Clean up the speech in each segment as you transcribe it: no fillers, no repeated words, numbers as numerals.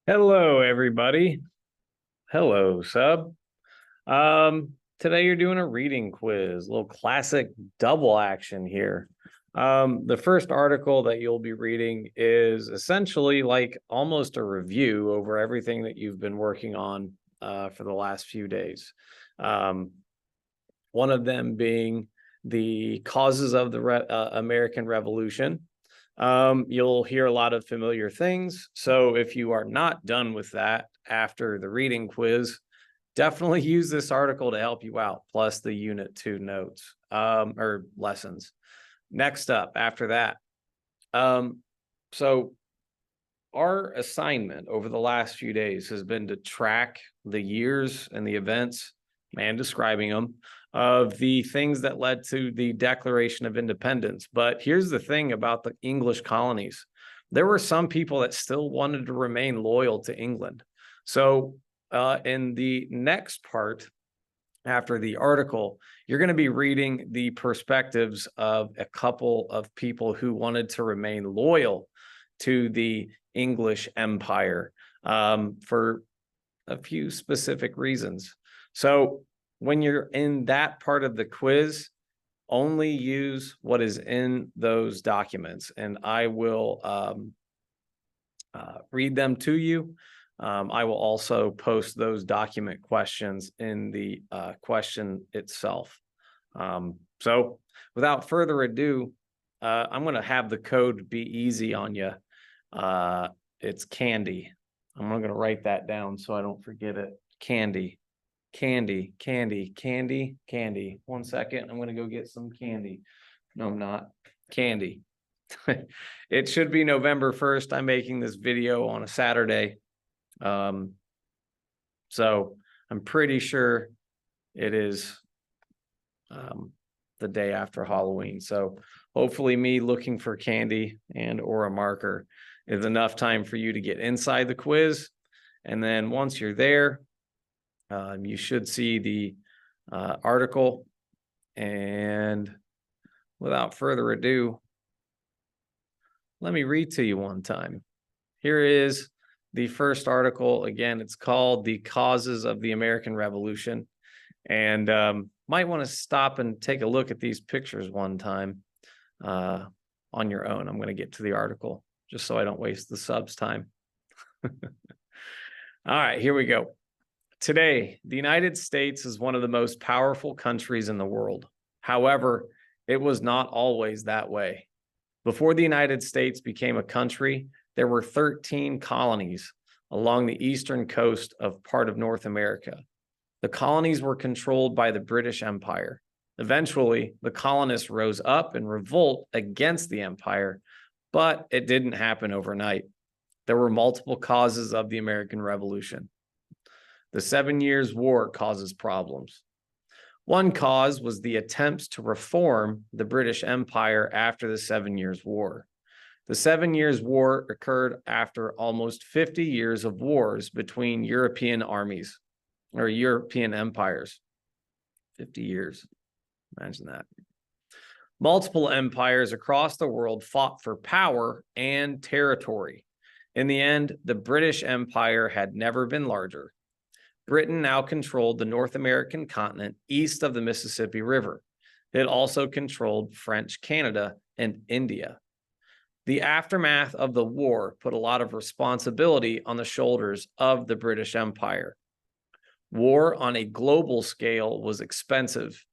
Hello, everybody. Hello, sub. Today you're doing a reading quiz, a little classic double action here. The first article that you'll be reading is essentially like almost a review over everything that you've been working on for the last few days. Um, one of them being the causes of the American Revolution. You'll hear a lot of familiar things. So if you are not done with that after the reading quiz, definitely use this article to help you out, plus the Unit 2 notes or lessons. Next up, after that. So our assignment over the last few days has been to track the years and the events and describing them of the things that led to the Declaration of Independence. But here's the thing about the English colonies. There were some people that still wanted to remain loyal to England. So in the next part, after the article, you're going to be reading the perspectives of a couple of people who wanted to remain loyal to the English Empire for a few specific reasons. So when you're in that part of the quiz, only use what is in those documents, and I will read them to you. I will also post those document questions in the question itself. So without further ado, I'm going to have the code be easy on you. It's candy. I'm going to write that down so I don't forget it. Candy, candy, candy, candy, candy. 1 second. I'm going to go get some candy. No, I'm not. Candy. It should be November 1st. I'm making this video on a Saturday. So I'm pretty sure it is the day after Halloween. So hopefully me looking for candy and or a marker is enough time for you to get inside the quiz. And then once you're there, you should see the article. And without further ado, let me read to you one time. Here is the first article. Again, it's called The Causes of the American Revolution. And might want to stop and take a look at these pictures one time on your own. I'm going to get to the article just so I don't waste the subs time. All right, here we go. Today, the United States is one of the most powerful countries in the world. However, it was not always that way. Before the United States became a country, there were 13 colonies along the eastern coast of part of North America. The colonies were controlled by the British Empire. Eventually, the colonists rose up in revolt against the empire, but it didn't happen overnight. There were multiple causes of the American Revolution. The 7 Years' War causes problems. One cause was the attempts to reform the British Empire after the 7 Years' War. The 7 Years' War occurred after almost 50 years of wars between European armies or European empires. 50 years. Imagine that. Multiple empires across the world fought for power and territory. In the end, the British Empire had never been larger. Britain now controlled the North American continent east of the Mississippi River. It also controlled French Canada and India. The aftermath of the war put a lot of responsibility on the shoulders of the British Empire. War on a global scale was expensive.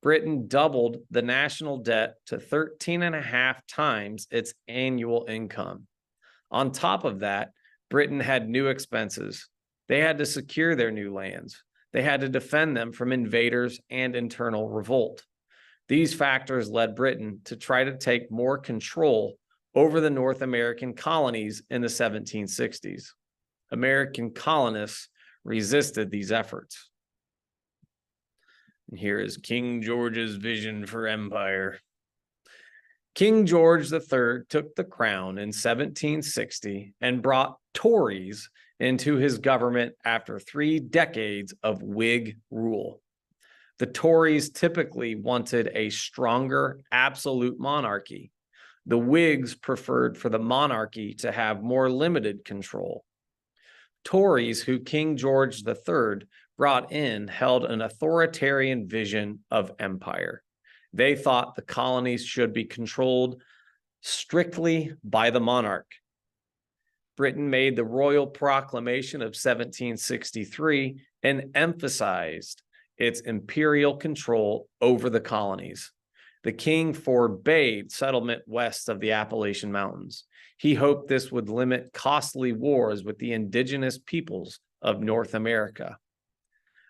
Britain doubled the national debt to 13.5 times its annual income. On top of that, Britain had new expenses. They had to secure their new lands. They had to defend them from invaders and internal revolt. These factors led Britain to try to take more control over the North American colonies in the 1760s. American colonists resisted these efforts. And here is King George's vision for empire. King George III took the crown in 1760 and brought Tories into his government after 3 decades of Whig rule. The Tories typically wanted a stronger absolute monarchy. The Whigs preferred for the monarchy to have more limited control. Tories, who King George III brought in, held an authoritarian vision of empire. They thought the colonies should be controlled strictly by the monarch. Britain made the Royal Proclamation of 1763 and emphasized its imperial control over the colonies. The king forbade settlement west of the Appalachian Mountains. He hoped this would limit costly wars with the indigenous peoples of North America.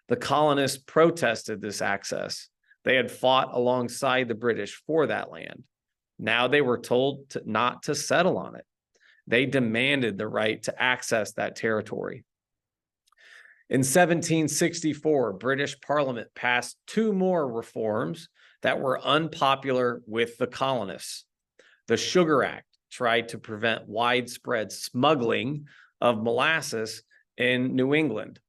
The colonists protested this access. They had fought alongside the British for that land. Now they were told not to settle on it. They demanded the right to access that territory. In 1764, British Parliament passed two more reforms that were unpopular with the colonists. The Sugar Act tried to prevent widespread smuggling of molasses in New England.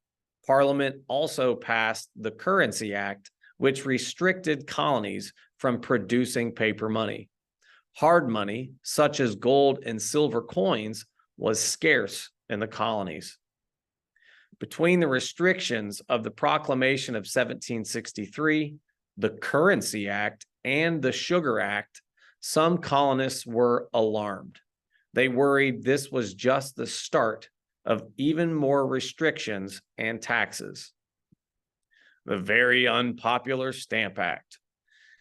Parliament also passed the Currency Act, which restricted colonies from producing paper money. Hard money, such as gold and silver coins, was scarce in the colonies. Between the restrictions of the Proclamation of 1763, the Currency Act, and the Sugar Act, some colonists were alarmed. They worried this was just the start of even more restrictions and taxes. The very unpopular Stamp Act.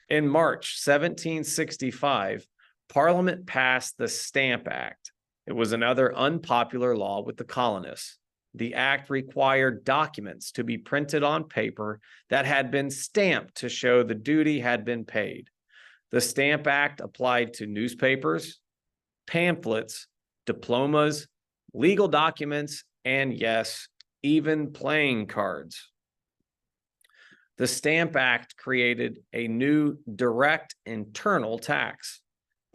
In March 1765, Parliament passed the Stamp Act. It was another unpopular law with the colonists. The act required documents to be printed on paper that had been stamped to show the duty had been paid. The Stamp Act applied to newspapers, pamphlets, diplomas, legal documents, and yes, even playing cards. The Stamp Act created a new direct internal tax.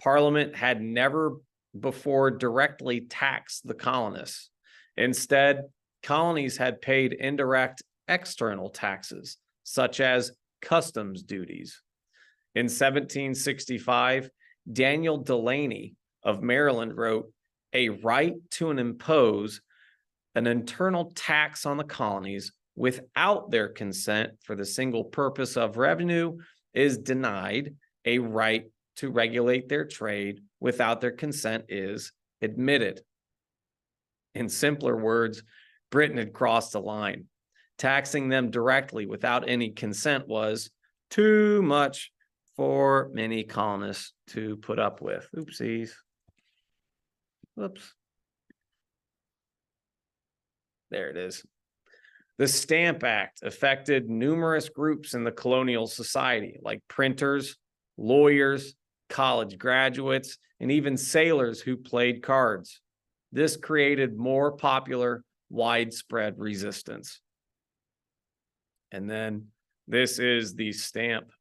Parliament had never before directly taxed the colonists. Instead, colonies had paid indirect external taxes, such as customs duties. In 1765, Daniel Delaney of Maryland wrote, "A right to impose an internal tax on the colonies without their consent for the single purpose of revenue is denied. A right to regulate their trade without their consent is admitted." In simpler words, Britain had crossed a line. Taxing them directly without any consent was too much for many colonists to put up with. Oopsies. Whoops. There it is. The Stamp Act affected numerous groups in the colonial society, like printers, lawyers, college graduates, and even sailors who played cards. This created more popular, widespread resistance. And then this is the stamp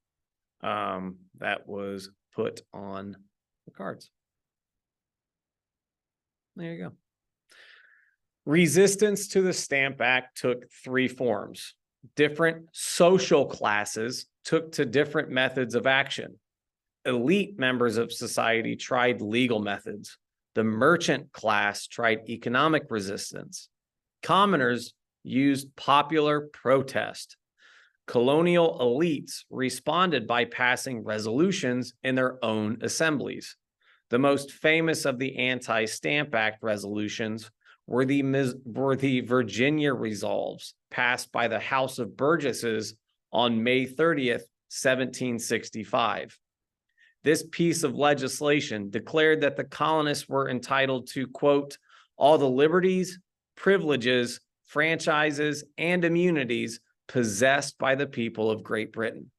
that was put on the cards. There you go. Resistance to the Stamp Act took three forms. Different social classes took to different methods of action. Elite members of society tried legal methods. The merchant class tried economic resistance. Commoners used popular protest. Colonial elites responded by passing resolutions in their own assemblies. The most famous of the anti-Stamp Act resolutions were the Virginia Resolves, passed by the House of Burgesses on May 30th, 1765. This piece of legislation declared that the colonists were entitled to, quote, all the liberties, privileges, franchises, and immunities possessed by the people of Great Britain.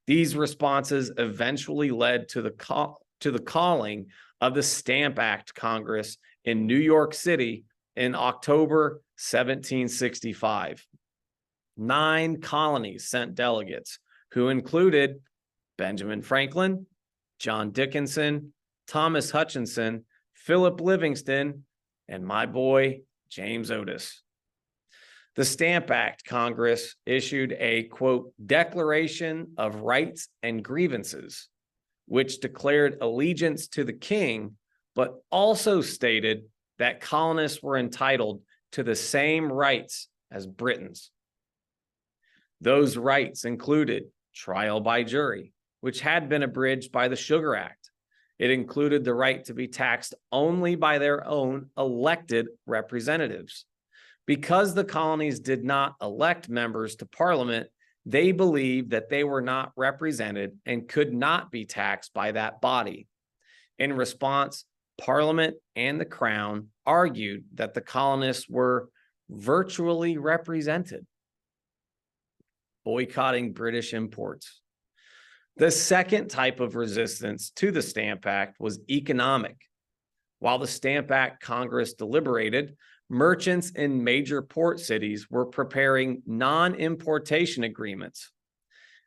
These responses eventually led to the calling of the Stamp Act Congress in New York City in October 1765. 9 colonies sent delegates, who included Benjamin Franklin, John Dickinson, Thomas Hutchinson, Philip Livingston, and my boy, James Otis. The Stamp Act Congress issued a, quote, Declaration of Rights and Grievances, which declared allegiance to the king, but also stated that colonists were entitled to the same rights as Britons. Those rights included trial by jury, which had been abridged by the Sugar Act. It included the right to be taxed only by their own elected representatives. Because the colonies did not elect members to Parliament, they believed that they were not represented and could not be taxed by that body. In response, Parliament and the Crown argued that the colonists were virtually represented, boycotting British imports. The second type of resistance to the Stamp Act was economic. While the Stamp Act Congress deliberated, merchants in major port cities were preparing non-importation agreements.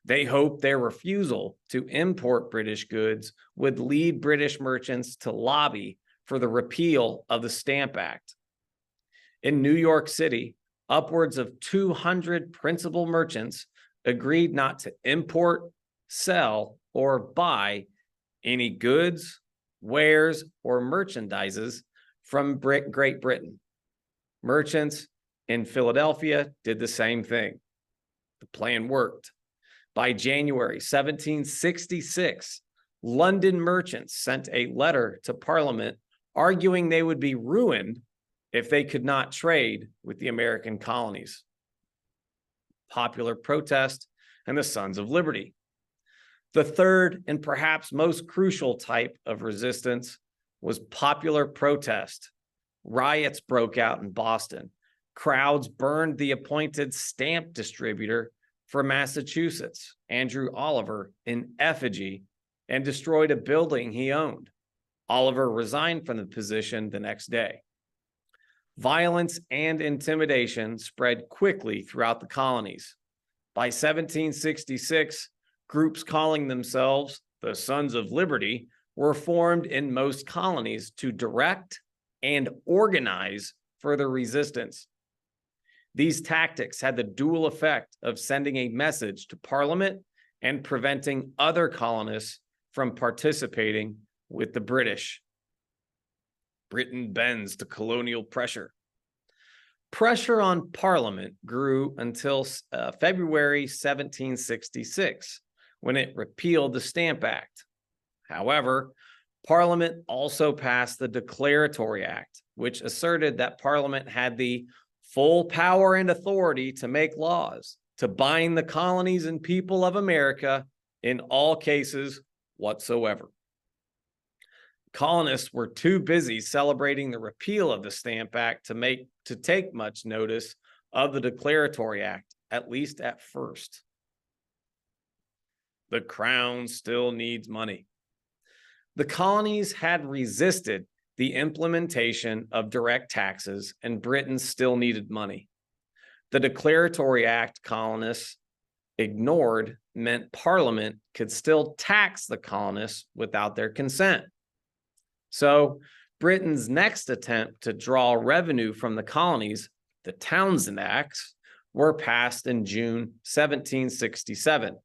They hoped their refusal to import British goods would lead British merchants to lobby for the repeal of the Stamp Act. In New York City, upwards of 200 principal merchants agreed not to import, sell, or buy any goods, wares, or merchandises from Great Britain. Merchants in Philadelphia did the same thing. The plan worked. By January 1766, London merchants sent a letter to Parliament arguing they would be ruined if they could not trade with the American colonies. Popular protest and the Sons of Liberty. The third and perhaps most crucial type of resistance was popular protest. Riots broke out in Boston. Crowds burned the appointed stamp distributor for Massachusetts, Andrew Oliver, in effigy and destroyed a building he owned. Oliver resigned from the position the next day. Violence and intimidation spread quickly throughout the colonies. By 1766, groups calling themselves the Sons of Liberty were formed in most colonies to direct and organize further resistance. These tactics had the dual effect of sending a message to Parliament and preventing other colonists from participating with the British. Britain bends to colonial pressure. Pressure on Parliament grew until February 1766, when it repealed the Stamp Act. However, Parliament also passed the Declaratory Act, which asserted that Parliament had the full power and authority to make laws, to bind the colonies and people of America in all cases whatsoever. Colonists were too busy celebrating the repeal of the Stamp Act to take much notice of the Declaratory Act, at least at first. The Crown still needs money. The colonies had resisted the implementation of direct taxes, and Britain still needed money. The Declaratory Act colonists ignored meant Parliament could still tax the colonists without their consent. So Britain's next attempt to draw revenue from the colonies, the Townshend Acts, were passed in June 1767.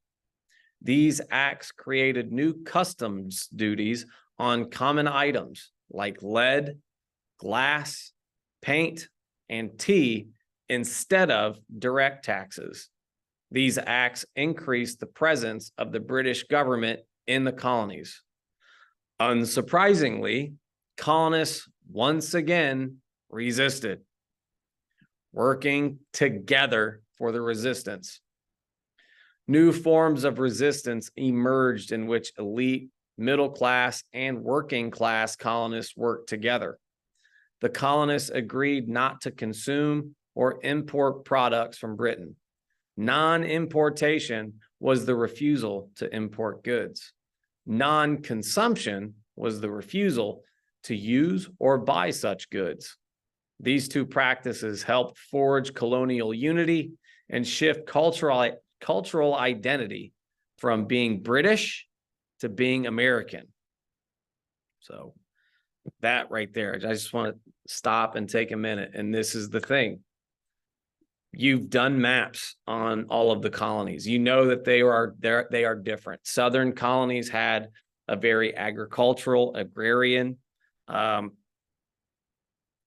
These acts created new customs duties on common items like lead, glass, paint, and tea instead of direct taxes. These acts increased the presence of the British government in the colonies. Unsurprisingly, colonists once again resisted, working together for the resistance. New forms of resistance emerged in which elite, middle class, and working class colonists worked together. The colonists agreed not to consume or import products from Britain. Non-importation was the refusal to import goods. Non-consumption was the refusal to use or buy such goods. These two practices helped forge colonial unity and shift cultural identity from being British to being American. So that right there, I just want to stop and take a minute. And this is the thing. You've done maps on all of the colonies. You know that they are different. Southern colonies had a very agricultural, agrarian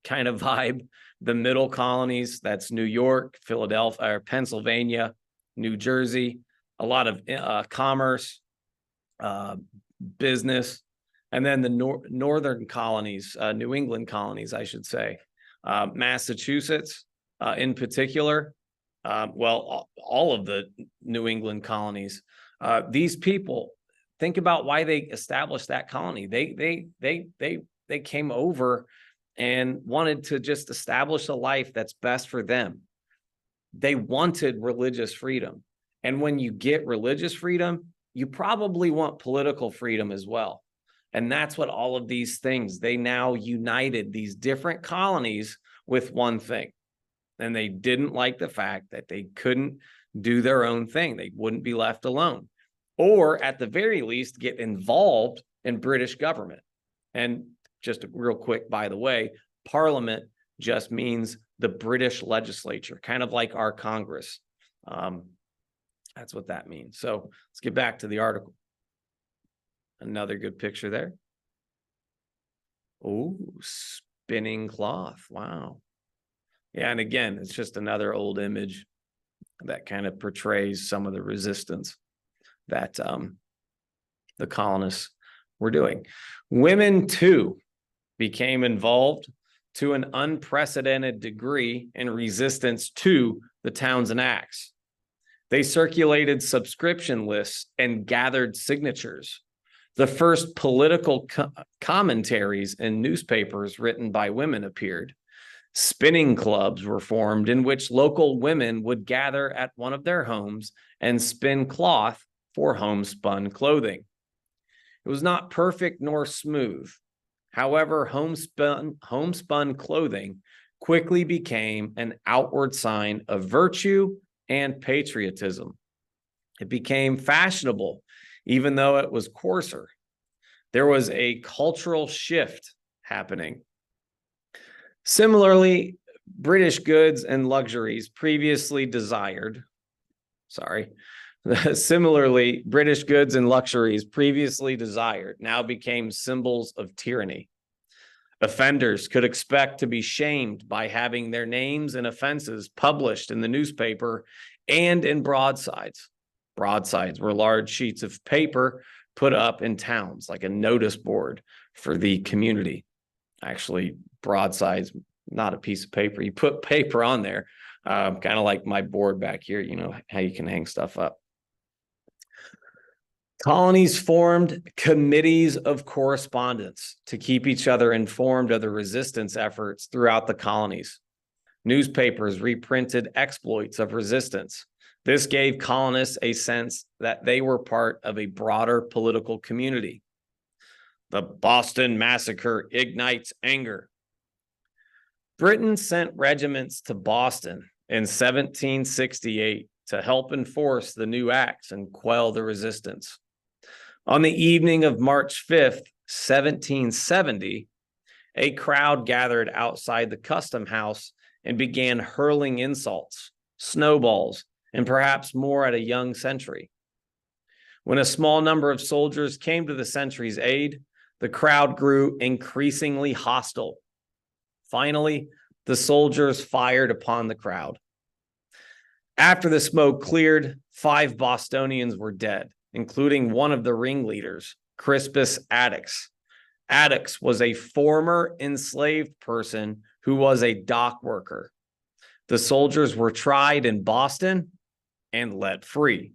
kind of vibe. The middle colonies, that's New York, Philadelphia, or Pennsylvania, New Jersey, a lot of commerce, business. And then the northern colonies, New England colonies, I should say, Massachusetts in particular, well, all of the New England colonies. These people, think about why they established that colony. They came over and wanted to just establish a life that's best for them. They wanted religious freedom. And when you get religious freedom, you probably want political freedom as well. And that's what all of these things, they now united these different colonies with one thing. And they didn't like the fact that they couldn't do their own thing. They wouldn't be left alone, or at the very least, get involved in British government. And just real quick, by the way, Parliament just means the British legislature, kind of like our Congress. That's what that means. So let's get back to the article. Another good picture there. Oh, spinning cloth. Wow. Yeah, and again, it's just another old image that kind of portrays some of the resistance that the colonists were doing. Women, too, became involved to an unprecedented degree in resistance to the Townshend Acts. They circulated subscription lists and gathered signatures. The first political commentaries in newspapers written by women appeared. Spinning clubs were formed in which local women would gather at one of their homes and spin cloth for homespun clothing. It was not perfect nor smooth. However, homespun clothing quickly became an outward sign of virtue and patriotism. It became fashionable, even though it was coarser. There was a cultural shift happening. Similarly, British goods and luxuries previously desired, British goods and luxuries previously desired now became symbols of tyranny. Offenders could expect to be shamed by having their names and offenses published in the newspaper and in broadsides. Broadsides were large sheets of paper put up in towns, like a notice board for the community. Actually, broadsides, not a piece of paper. You put paper on there, kind of like my board back here, you know, how you can hang stuff up. Colonies formed committees of correspondence to keep each other informed of the resistance efforts throughout the colonies. Newspapers reprinted exploits of resistance. This gave colonists a sense that they were part of a broader political community. The Boston Massacre ignites anger. Britain sent regiments to Boston in 1768 to help enforce the new acts and quell the resistance. On the evening of March 5th, 1770, a crowd gathered outside the custom house and began hurling insults, snowballs, and perhaps more at a young sentry. When a small number of soldiers came to the sentry's aid, the crowd grew increasingly hostile. Finally, the soldiers fired upon the crowd. After the smoke cleared, 5 Bostonians were dead, including one of the ringleaders, Crispus Attucks. Attucks was a former enslaved person who was a dock worker. The soldiers were tried in Boston and let free.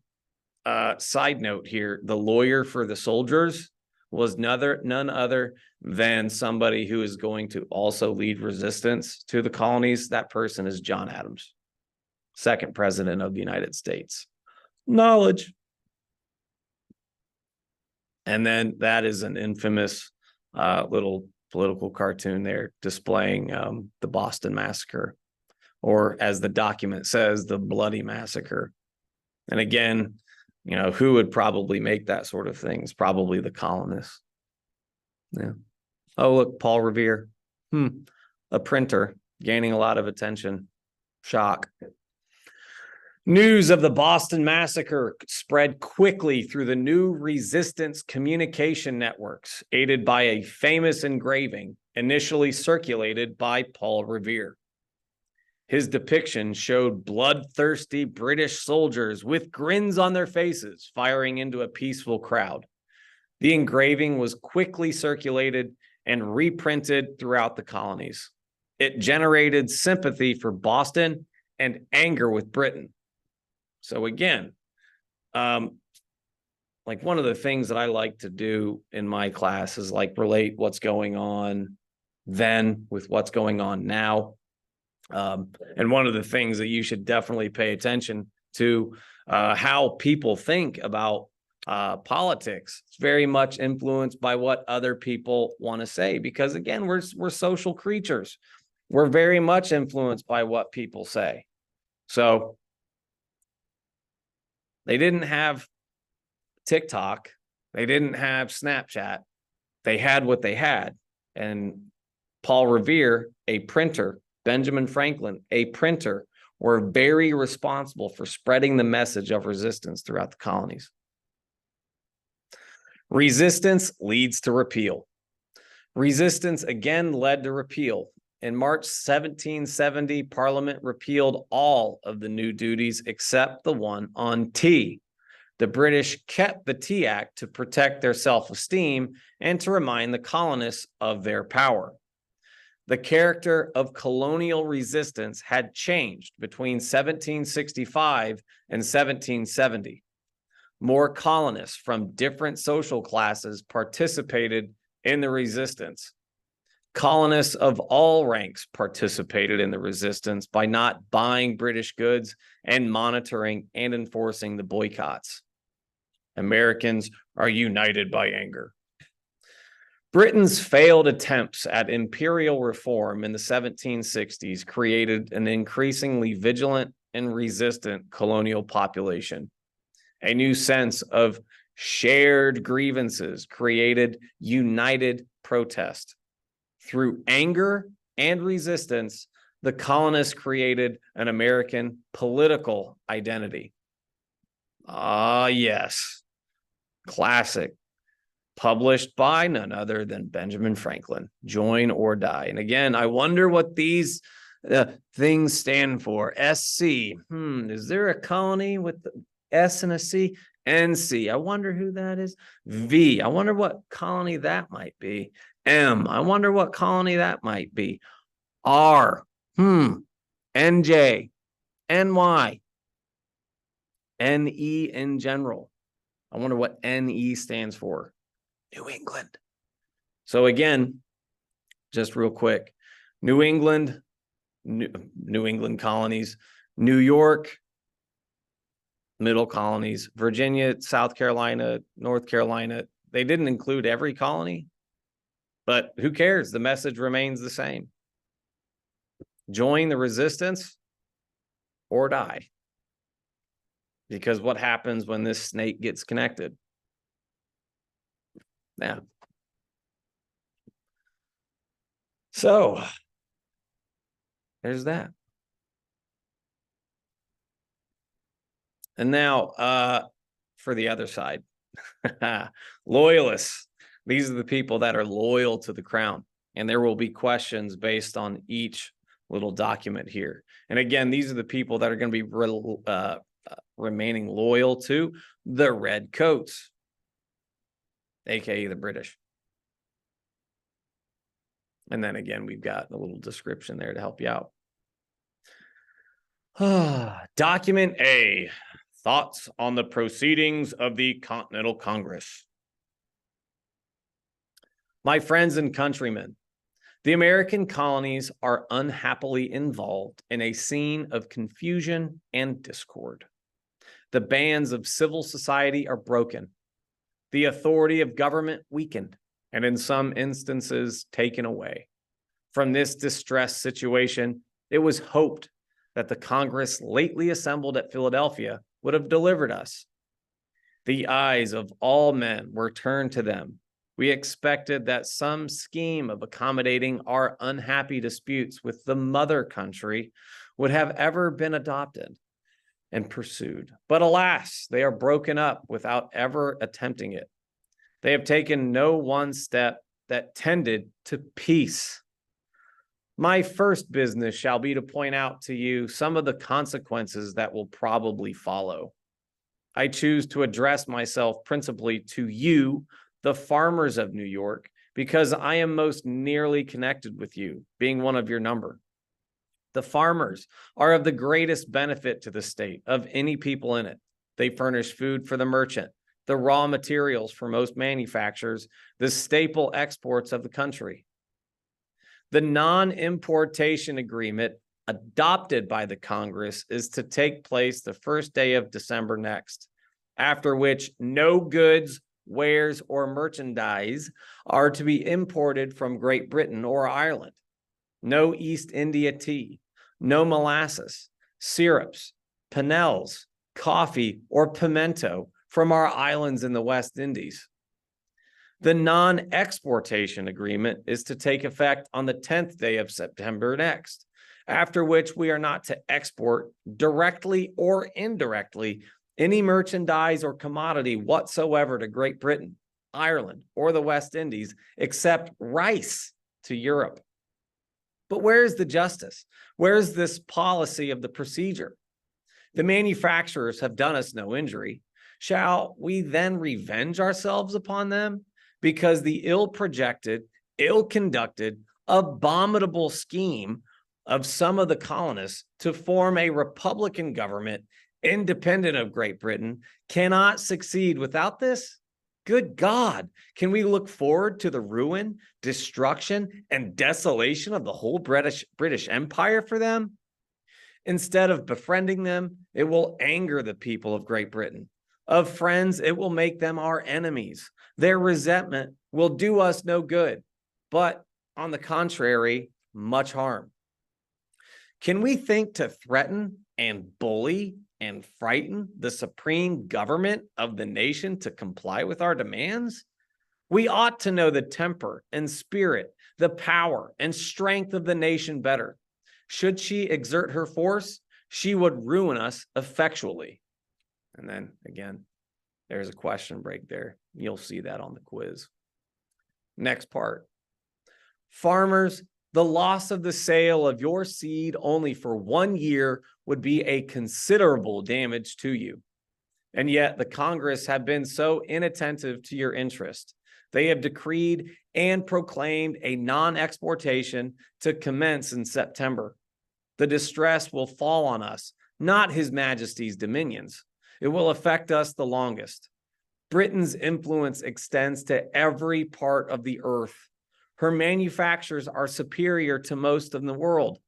Side note here, the lawyer for the soldiers was none other than somebody who is going to also lead resistance to the colonies. That person is John Adams, second president of the United States. Knowledge. And then that is an infamous little political cartoon there displaying the Boston Massacre, or as the document says, the Bloody Massacre. And again, you know, who would probably make that sort of thing? It's probably the colonists. Yeah. Oh, look, Paul Revere. A printer gaining a lot of attention. Shock. News of the Boston Massacre spread quickly through the new resistance communication networks, aided by a famous engraving initially circulated by Paul Revere. His depiction showed bloodthirsty British soldiers with grins on their faces firing into a peaceful crowd. The engraving was quickly circulated and reprinted throughout the colonies. It generated sympathy for Boston and anger with Britain. So again, like one of the things that I like to do in my class is like relate what's going on then with what's going on now. And one of the things that you should definitely pay attention to, how people think about politics. It's very much influenced by what other people want to say, because again, we're social creatures. We're very much influenced by what people say. So they didn't have TikTok. They didn't have Snapchat. They had what they had. And Paul Revere, a printer, Benjamin Franklin, a printer, were very responsible for spreading the message of resistance throughout the colonies. Resistance leads to repeal. Resistance again led to repeal. In March 1770, Parliament repealed all of the new duties except the one on tea. The British kept the Tea Act to protect their self-esteem and to remind the colonists of their power. The character of colonial resistance had changed between 1765 and 1770. More colonists from different social classes participated in the resistance. Colonists of all ranks participated in the resistance by not buying British goods and monitoring and enforcing the boycotts. Americans are united by anger. Britain's failed attempts at imperial reform in the 1760s created an increasingly vigilant and resistant colonial population. A new sense of shared grievances created united protest. Through anger and resistance, the colonists created an American political identity. Ah, yes. Classic. Published by none other than Benjamin Franklin, Join or Die. And again, I wonder what these things stand for. SC. Is there a colony with the S and a C? NC. I wonder who that is. V. I wonder what colony that might be. M. I wonder what colony that might be. R. NJ. NY. NE in general. I wonder what NE stands for. New England. So again, just real quick, New England, New England colonies, New York, middle colonies, Virginia, South Carolina, North Carolina. They didn't include every colony, but who cares? The message remains the same. Join the resistance or die. Because what happens when this snake gets connected? Yeah. So there's that. And now for the other side, loyalists. These are the people that are loyal to the crown. And there will be questions based on each little document here. And again, these are the people that are going to be remaining loyal to the red coats, aka the British. And then again, we've got a little description there to help you out. Document A, thoughts on the proceedings of the Continental Congress. My friends and countrymen, the American colonies are unhappily involved in a scene of confusion and discord. The bands of civil society are broken, the authority of government weakened, and in some instances taken away. From this distressed situation, it was hoped that the Congress lately assembled at Philadelphia would have delivered us. The eyes of all men were turned to them. We expected that some scheme of accommodating our unhappy disputes with the mother country would have ever been adopted. and pursued. But alas, they are broken up without ever attempting it. They have taken no one step that tended to peace. My first business shall be to point out to you some of the consequences that will probably follow. I choose to address myself principally to you, the farmers of New York, because I am most nearly connected with you, being one of your number. The farmers are of the greatest benefit to the state of any people in it. They furnish food for the merchant, the raw materials for most manufacturers, the staple exports of the country. The non-importation agreement adopted by the Congress is to take place the first day of December next, after which no goods, wares, or merchandise are to be imported from Great Britain or Ireland. No East India tea, no molasses, syrups, pinnels, coffee, or pimento from our islands in the West Indies. The non-exportation agreement is to take effect on the 10th day of September next, after which we are not to export directly or indirectly any merchandise or commodity whatsoever to Great Britain, Ireland, or the West Indies, except rice to Europe. But where is the justice? Where is this policy of the procedure? The manufacturers have done us no injury. Shall we then revenge ourselves upon them? Because the ill-projected, ill-conducted, abominable scheme of some of the colonists to form a republican government independent of Great Britain cannot succeed without this? Good God, can we look forward to the ruin, destruction, and desolation of the whole British Empire for them? Instead of befriending them, it will anger the people of Great Britain. Of friends, it will make them our enemies. Their resentment will do us no good, but on the contrary, much harm. Can we think to threaten and bully and frighten the supreme government of the nation to comply with our demands? We ought to know the temper and spirit, the power and strength of the nation better. Should she exert her force, she would ruin us effectually. And then again, there's a question break there. You'll see that on the quiz. Next part. Farmers, the loss of the sale of your seed only for 1 year would be a considerable damage to you. And yet the Congress have been so inattentive to your interest. They have decreed and proclaimed a non-exportation to commence in September. The distress will fall on us, not His Majesty's dominions. It will affect us the longest. Britain's influence extends to every part of the earth. Her manufactures are superior to most of the world.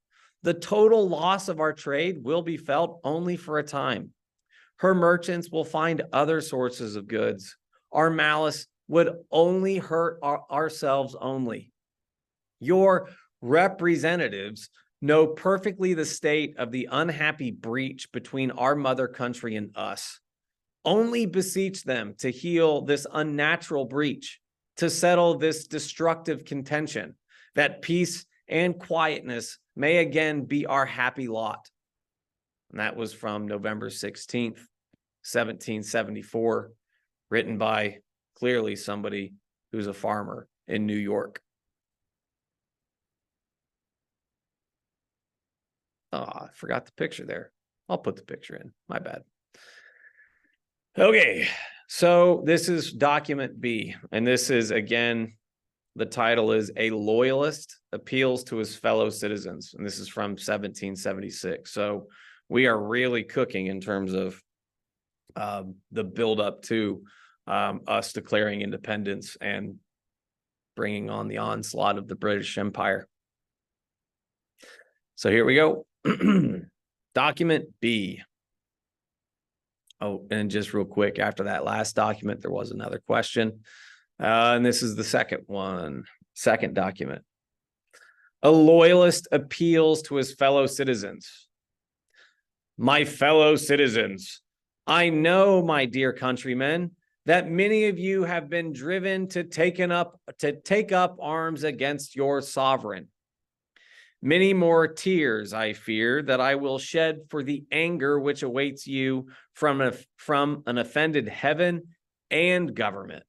The total loss of our trade will be felt only for a time. Her merchants will find other sources of goods. Our malice would only hurt ourselves only. Your representatives know perfectly the state of the unhappy breach between our mother country and us. Only beseech them to heal this unnatural breach, to settle this destructive contention, that peace and quietness may again be our happy lot. And that was from November 16th, 1774, written by clearly somebody who's a farmer in New York. Oh, I forgot the picture there. I'll put the picture in. My bad. Okay, so this is document B, and this is, again, the title is A Loyalist Appeals to His Fellow Citizens, and this is from 1776. So we are really cooking in terms of the buildup to us declaring independence and bringing on the onslaught of the British Empire. So here we go. Document B. Oh, and just real quick, after that last document, there was another question. And this is the second one, second document. A loyalist appeals to his fellow citizens. My fellow citizens, I know, my dear countrymen, that many of you have been driven to take up arms against your sovereign. Many more tears, I fear, that I will shed for the anger which awaits you from an offended heaven and government.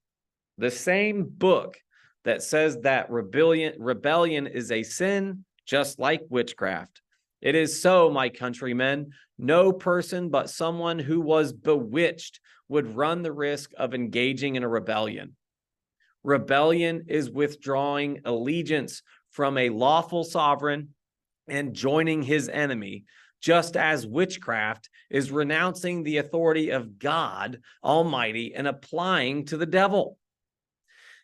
The same book that says that rebellion is a sin, just like witchcraft. It is so, my countrymen. No person but someone who was bewitched would run the risk of engaging in a rebellion. Rebellion is withdrawing allegiance from a lawful sovereign and joining his enemy, just as witchcraft is renouncing the authority of God Almighty and applying to the devil.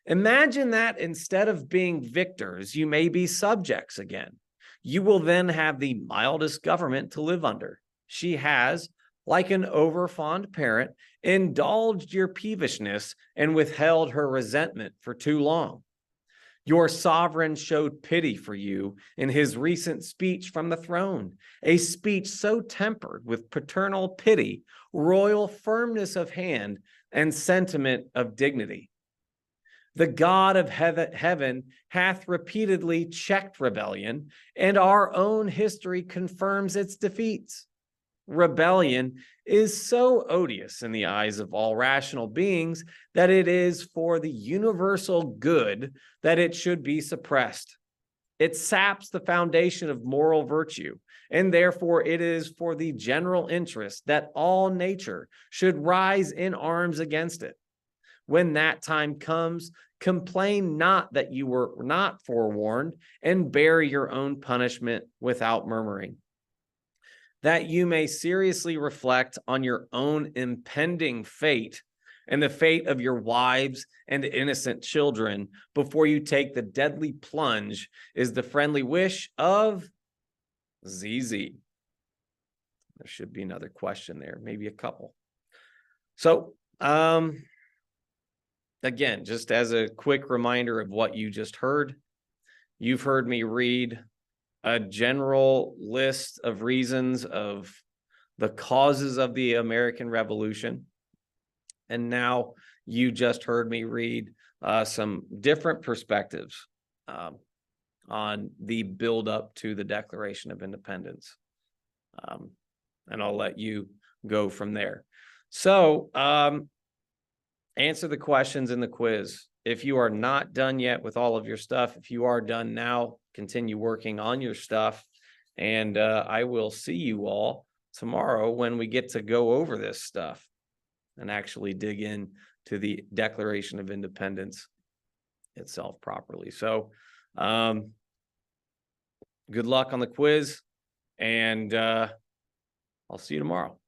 Imagine that instead of being victors, you may be subjects again. You will then have the mildest government to live under. She has, like an overfond parent, indulged your peevishness and withheld her resentment for too long. Your sovereign showed pity for you in his recent speech from the throne, a speech so tempered with paternal pity, royal firmness of hand, and sentiment of dignity. The God of heaven hath repeatedly checked rebellion, and our own history confirms its defeats. Rebellion is so odious in the eyes of all rational beings that it is for the universal good that it should be suppressed. It saps the foundation of moral virtue, and therefore it is for the general interest that all nature should rise in arms against it. When that time comes, complain not that you were not forewarned, and bear your own punishment without murmuring. That you may seriously reflect on your own impending fate and the fate of your wives and innocent children before you take the deadly plunge is the friendly wish of ZZ. There should be another question there, maybe a couple. So, again, just as a quick reminder of what you just heard, you've heard me read a general list of reasons of the causes of the American Revolution. And now you just heard me read some different perspectives on the buildup to the Declaration of Independence. And I'll let you go from there. So answer the questions in the quiz. If you are not done yet with all of your stuff, if you are done now, continue working on your stuff. And I will see you all tomorrow when we get to go over this stuff and actually dig in to the Declaration of Independence itself properly. So good luck on the quiz, and I'll see you tomorrow.